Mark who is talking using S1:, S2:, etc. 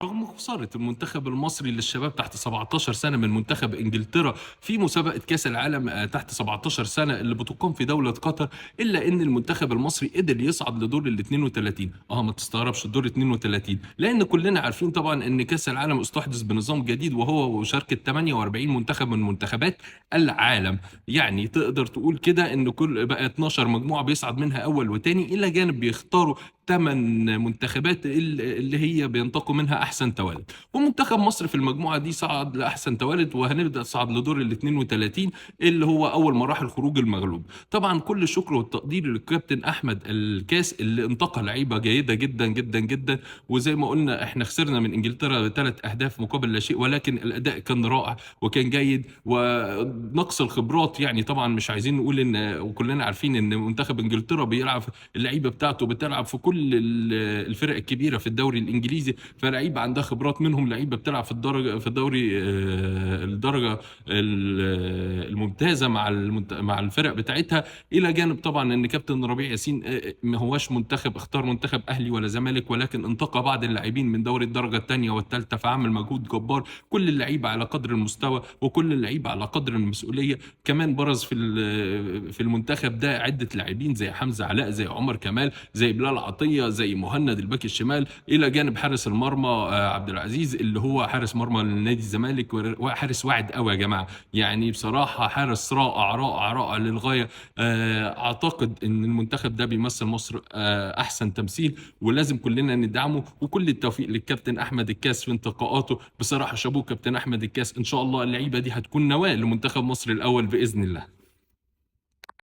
S1: رغم خسارة المنتخب المصري للشباب تحت 17 سنة من منتخب إنجلترا في مسابقة كأس العالم تحت 17 سنة اللي بتقام في دولة قطر، إلا إن المنتخب المصري قدر يصعد لدور ال 32. ما تستغربش الدور 32، لأن كلنا عارفين طبعا إن كأس العالم استحدث بنظام جديد وهو مشاركة 48 منتخب من منتخبات العالم. يعني تقدر تقول كده إن كل بقى 12 مجموعة بيصعد منها أول وتاني، إلى جانب بيختاروا 8 منتخبات اللي هي بينتقوا منها احسن توالد. ومنتخب مصر في المجموعه دي صعد لاحسن توالد، وهنبدا صعد لدور ال 32 اللي هو اول مراحل خروج المغلوب. طبعا كل الشكر والتقدير للكابتن احمد الكاس اللي انتقى لعيبه جيده جدا جدا جدا. وزي ما قلنا احنا خسرنا من انجلترا بثلاث اهداف مقابل لا شيء، ولكن الاداء كان رائع وكان جيد. ونقص الخبرات يعني طبعا مش عايزين نقول ان، وكلنا عارفين ان منتخب انجلترا بيلعب، اللعيبه بتاعته بتلعب في كل الفرق الكبيره في الدوري الانجليزي، فلعيبه عندها خبرات، منهم لعيبه بتلعب في الدوري الدرجه الممتازه مع الفرق بتاعتها. الى جانب طبعا ان كابتن ربيع ياسين ما هواش منتخب اختار منتخب اهلي ولا زمالك، ولكن انتقى بعض اللاعبين من دوري الدرجه الثانيه والثالثه، فعمل مجهود جبار. كل اللعيبه على قدر المستوى وكل اللعيبه على قدر المسؤوليه. كمان برز في المنتخب ده عده لاعبين زي حمزه علاء، زي عمر كمال، زي بلال عطيه، زي مهند الباك الشمال، الى جانب حارس المرمى عبد العزيز اللي هو حارس مرمى لنادي الزمالك، وحارس واعد قوي يا جماعه. يعني بصراحه حارس رائع رائع رائع للغايه. اعتقد ان المنتخب ده بيمثل مصر احسن تمثيل، ولازم كلنا ندعمه. وكل التوفيق للكابتن احمد الكاس في انتقاءاته. بصراحه شابوه كابتن احمد الكاس، ان شاء الله اللعيبه دي هتكون نواه لمنتخب مصر الاول باذن الله.